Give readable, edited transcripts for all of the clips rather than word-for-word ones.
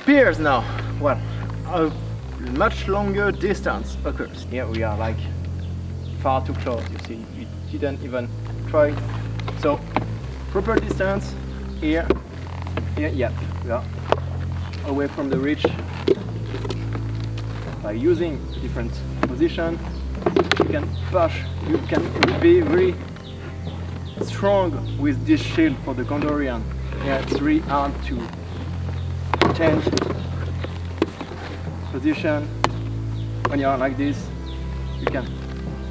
spears now, well, a much longer distance occurs. Here we are like far too close, you see, we didn't even try. So, proper distance, here, yeah, we are away from the reach. By using different position, you can push, you can be really strong with this shield for the Gondorian. Yeah, it's really hard to change position when you are like this. You can,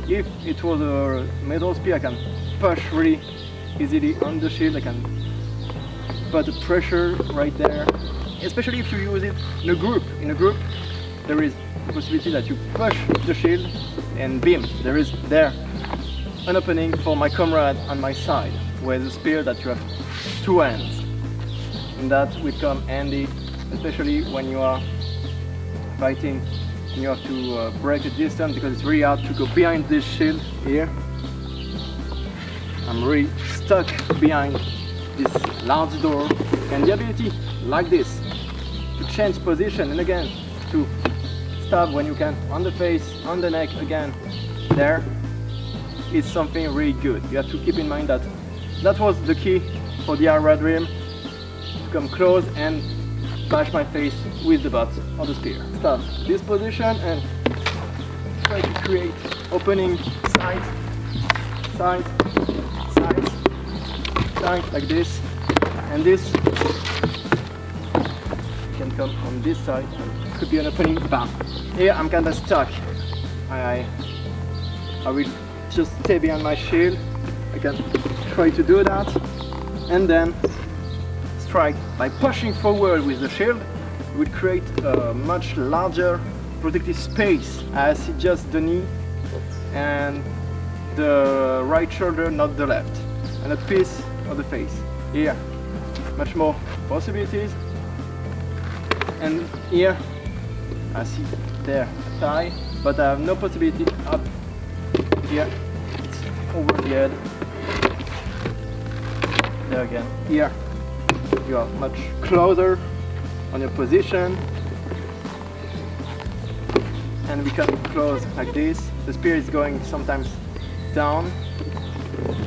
if it was a metal spear, I can push really easily on the shield. I can put the pressure right there, especially if you use it in a group. In a group, there is the possibility that you push the shield and beam. There is an opening for my comrade on my side, with a spear that you have two ends. And that will come handy, especially when you are fighting and you have to break a distance, because it's really hard to go behind this shield here. I'm really stuck behind this large door, and the ability like this to change position and again to stab when you can on the face, on the neck again, there is something really good. You have to keep in mind that that was the key for the Haradrim, to come close and bash my face with the butt of the spear. Start this position and try to create opening side, side, side, side like this, and this can come on this side and could be an opening. Bam! Here I'm kind of stuck. I will just stay behind my shield. I can try to do that and then strike by pushing forward with the shield. It will create a much larger protective space. I see just the knee and the right shoulder, not the left, and a piece of the face. Here, much more possibilities. And here, I see there thigh, but I have no possibility up here. It's over the head. There again. Here, you are much closer on your position, and we can close like this. The spear is going sometimes down.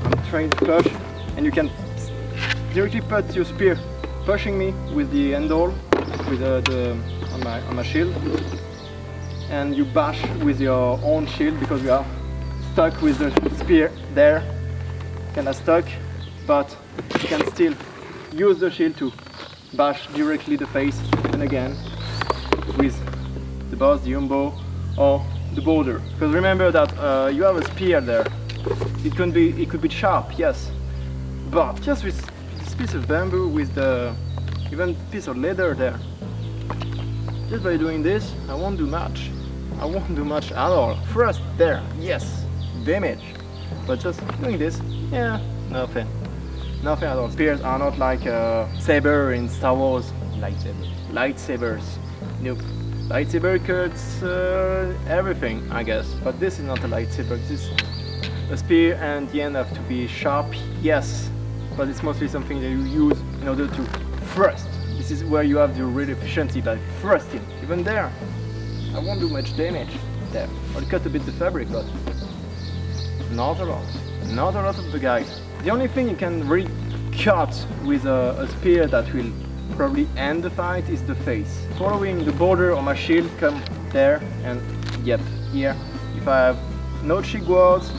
I'm trying to push, and you can directly put your spear pushing me with the handle, with on my shield, and you bash with your own shield because you are stuck with the spear there, kinda stuck, but you can still use the shield to bash directly the face, and again with the boss, the umbo, or the border. Because remember that you have a spear there. It could be sharp, yes, but just with this piece of bamboo, with the even piece of leather there. Just by doing this, I won't do much. I won't do much at all. First there, yes, damage. But just doing this, yeah, nothing. Nothing at all. Spears are not like a saber in Star Wars. Lightsabers. Nope. Lightsaber cuts everything, I guess. But this is not a lightsaber. This is a spear, and the end have to be sharp, yes. But it's mostly something that you use in order to thrust. This is where you have the real efficiency by thrusting. Even there, I won't do much damage there. I'll cut a bit the fabric, but not a lot. Not a lot of the guy. The only thing you can really cut with a spear that will probably end the fight is the face. Following the border of my shield, come there, and yep, here. If I have no cheek guards,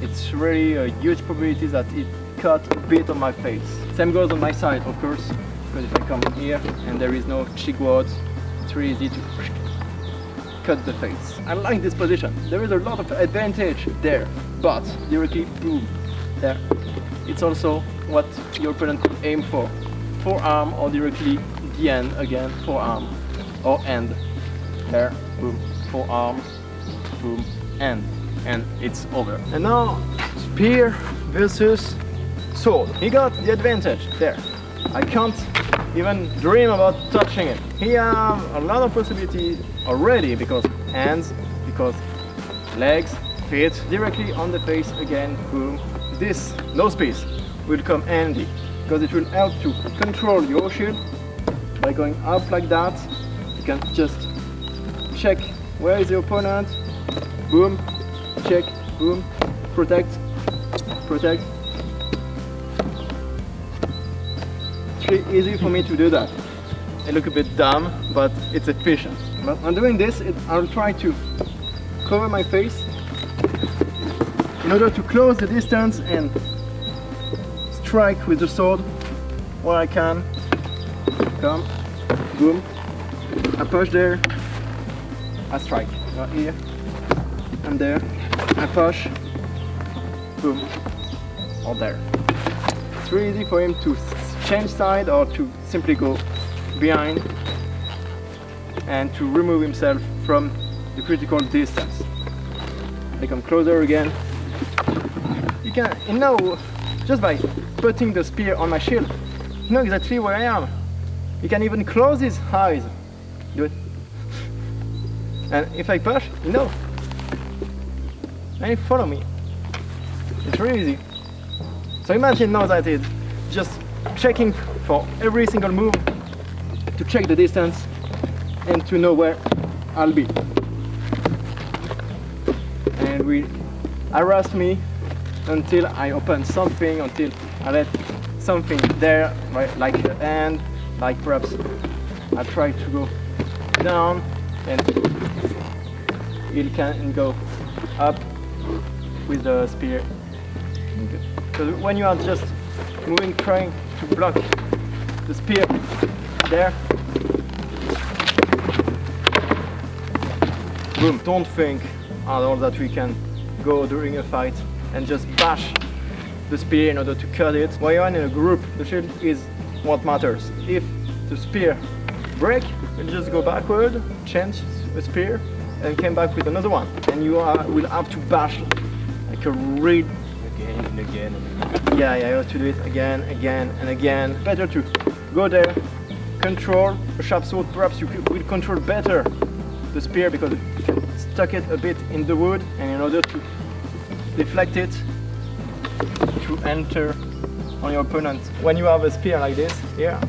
it's really a huge probability that it cut a bit on my face. Same goes on my side, of course, because if I come here and there is no cheek guards, it's really easy to cut the face. I like this position. There is a lot of advantage there, but directly boom, there. It's also what your opponent could aim for. Forearm, or directly the end again, forearm or end. There, boom, forearm, boom, end, and it's over. And now, spear versus sword. He got the advantage there. I can't even dream about touching it. He has a lot of possibilities already, because hands, because legs, feet, directly on the face again, boom. This nose piece will come handy, because it will help to control your shield, by going up like that. You can just check where is the opponent, boom, check, boom, protect, protect. It's really easy for me to do that. It looks a bit dumb, but it's efficient. But on doing this, I'll try to cover my face in order to close the distance and strike with the sword where I can. Come, boom, I push there, I strike. Right here, and there, I push, boom, or there. It's really easy for him to change side or to simply go behind and to remove himself from the critical distance. I come closer again. You know, just by putting the spear on my shield, you know exactly where I am. You can even close his eyes. Do it. And if I push, you know. And you follow me. It's really easy. So imagine now that it's just checking for every single move to check the distance and to know where I'll be. And will harass me until I open something, until I let something there, right, like the hand, like perhaps I try to go down and it can go up with the spear. Because when you are just moving, trying to block the spear there, boom, don't think at all that we can go during a fight and just bash the spear in order to cut it. While you're in a group, the shield is what matters. If the spear break, you'll just go backward, change the spear, and come back with another one. And you will have to bash like a real again and again and again. Yeah, you have to do it again, again and again. Better to go there, control a sharp sword. Perhaps you will control better the spear because you can stuck it a bit in the wood, and in order to deflect it to enter on your opponent. When you have a spear like this here,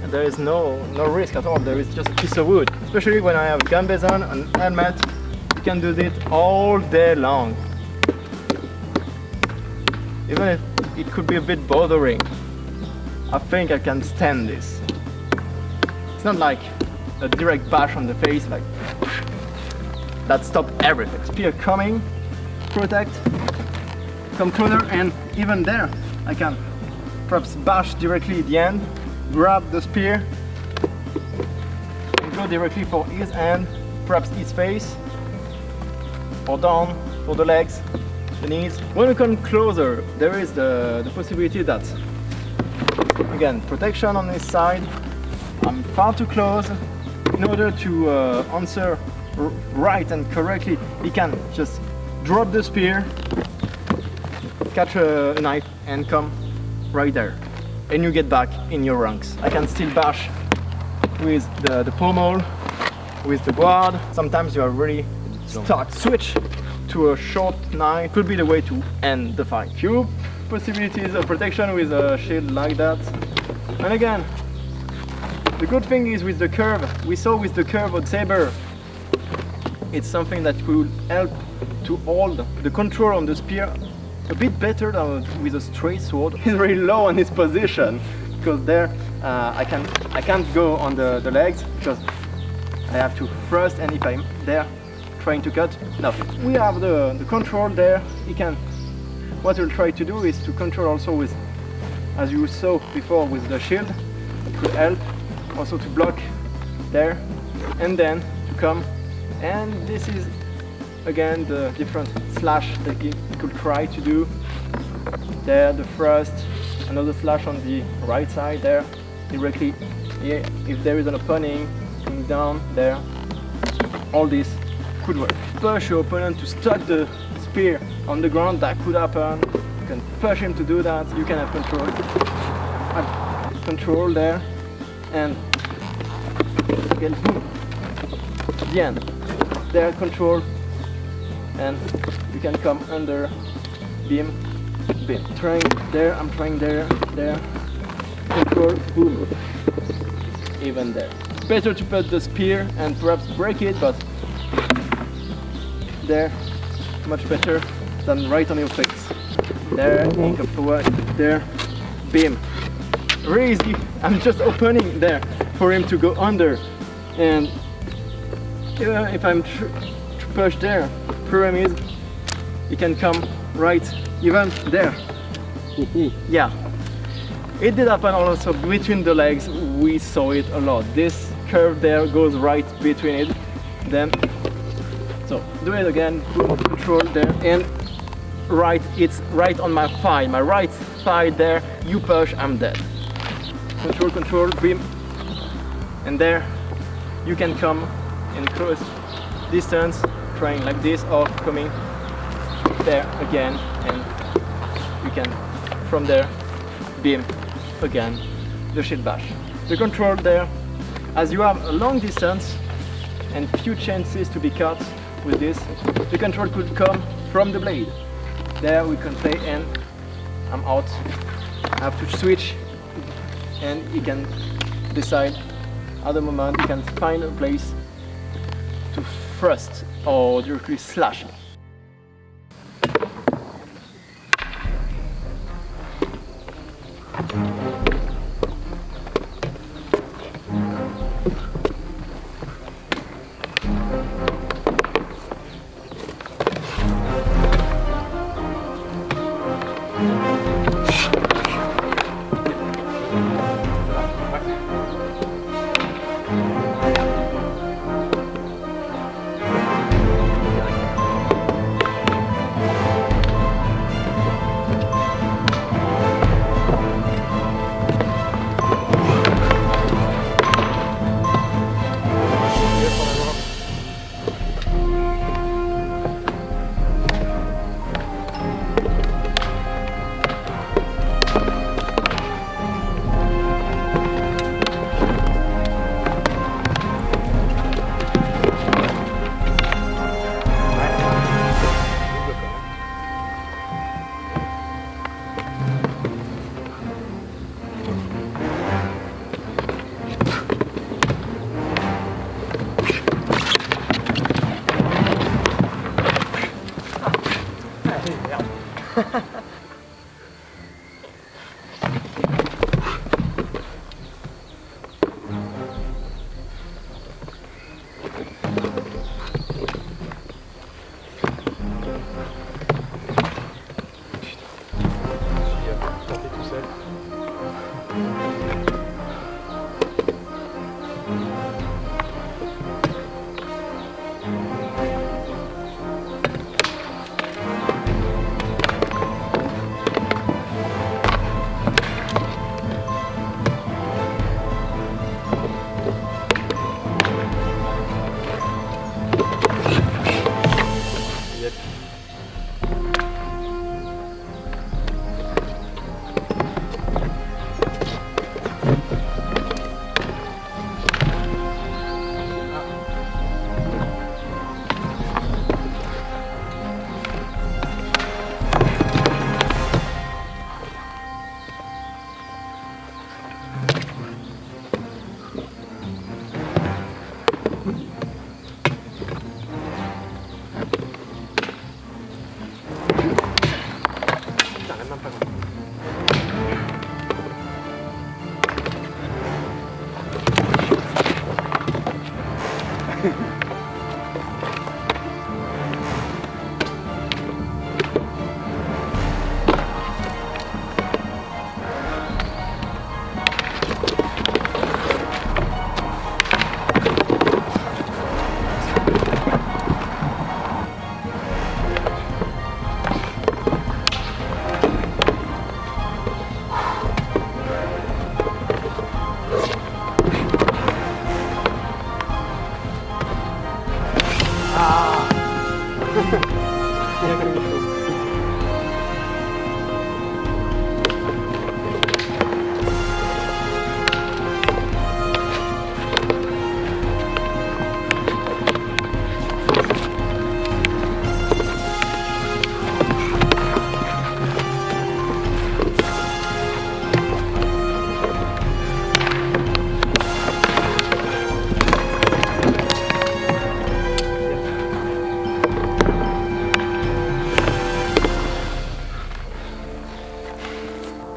there is no risk at all. There is just a piece of wood. Especially when I have gun basin and helmet, you can do this all day long. Even if it could be a bit bothering, I think I can stand this. It's not like a direct bash on the face, like that stops everything. Spear coming, protect, come closer, and even there I can perhaps bash directly at the end, grab the spear and go directly for his hand, perhaps his face, or down for the legs, the knees. When we come closer, there is the possibility that, again, protection on this side, I'm far too close. In order to answer right and correctly, he can just drop the spear, catch a knife and come right there, and you get back in your ranks. I can still bash with the pommel, with the guard. Sometimes you are really stuck. Switch to a short knife could be the way to end the fight. Few possibilities of protection with a shield like that. And again, the good thing is with the curve, we saw with the curve of saber, it's something that will help to hold the control on the spear a bit better than with a straight sword. It's very low on his position because there I can't go on the legs because I have to thrust, and if I'm there trying to cut, nothing. We have the control there. He can. What we'll try to do is to control also with, as you saw before with the shield, it could help also to block there and then to come. And this is again the different slash that he could try to do. There, the thrust, another slash on the right side there, directly. Yeah, if there is an opening, coming down there, all this could work. Push your opponent to stuck the spear on the ground, that could happen. You can push him to do that. You can have control. Have control there, and again, boom, the end. There, control, and you can come under, beam, beam. Trying there, I'm trying there, there, control, boom. even there. It's better to put the spear and perhaps break it, but there, much better than right on your face. There, come forward, there, beam. Very easy. I'm just opening there for him to go under, and if I'm push there, pyramid, he can come right even there. Yeah, it did happen also between the legs. We saw it a lot. This curve there goes right between it. Then, so do it again. Control there, and right. It's right on my thigh. My right thigh there. You push, I'm dead. Control, control, beam, and there you can come in close distance, trying like this, or coming there again, and you can from there beam again the shield bash. The control there, as you have a long distance and few chances to be caught with this, the control could come from the blade. There we can play, and I'm out. I have to switch, and you can decide at the moment. You can find a place to thrust or directly slash.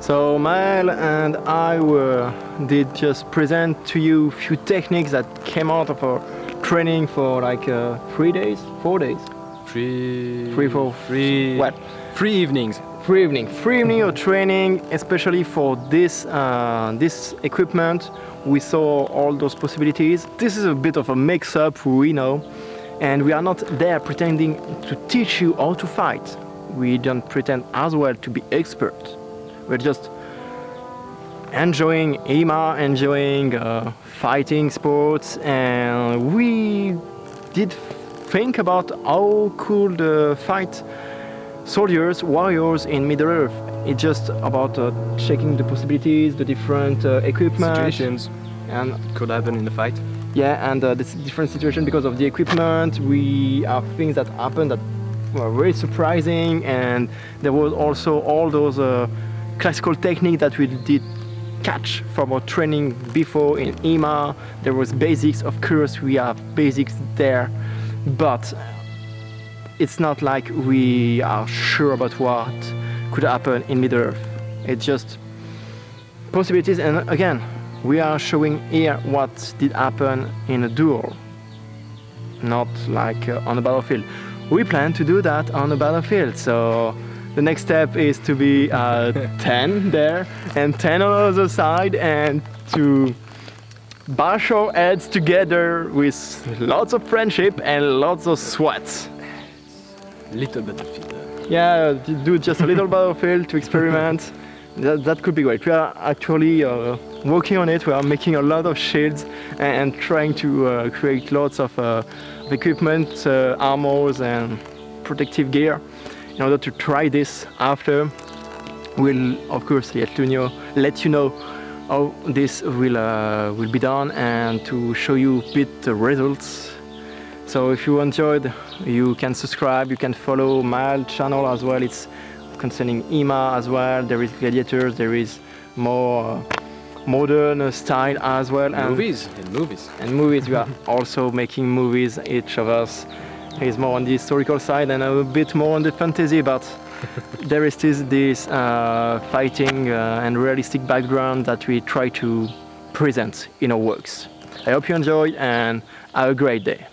So Mael and I did just present to you a few techniques that came out of our training for like 3 days, 4 days. What? 3 evenings. 3 evening of training, especially for this equipment. We saw all those possibilities. This is a bit of a mix-up, we know, and we are not there pretending to teach you how to fight. We don't pretend as well to be experts. We're just enjoying EMA, enjoying fighting sports, and we did think about how could fight soldiers, warriors in Middle-earth. It's just about checking the possibilities, the different equipment. Situations and could happen in the fight. Yeah, and this different situation because of the equipment. We have things that happen that were very surprising, and there was also all those classical techniques that we did catch from our training before in EMA. There was basics, of course, we have basics there, but it's not like we are sure about what could happen in Middle-earth. It's just possibilities, and again, we are showing here what did happen in a duel, not like on a battlefield. We plan to do that on a battlefield, so the next step is to be 10 there and 10 on the other side, and to bash our heads together with lots of friendship and lots of sweat. Little battlefield. Yeah, do just a little battlefield to experiment. That could be great. We are actually working on it. We are making a lot of shields and trying to create lots of equipment, armors and protective gear in order to try this after. We'll of course let you know how this will be done and to show you a bit the results. So if you enjoyed, you can subscribe, you can follow MAEL channel as well. It's concerning EMA as well. There is gladiators, there is more modern style as well. And movies. We are also making movies, each of us is more on the historical side and a bit more on the fantasy, but there is this fighting and realistic background that we try to present in our works. I hope you enjoyed and have a great day.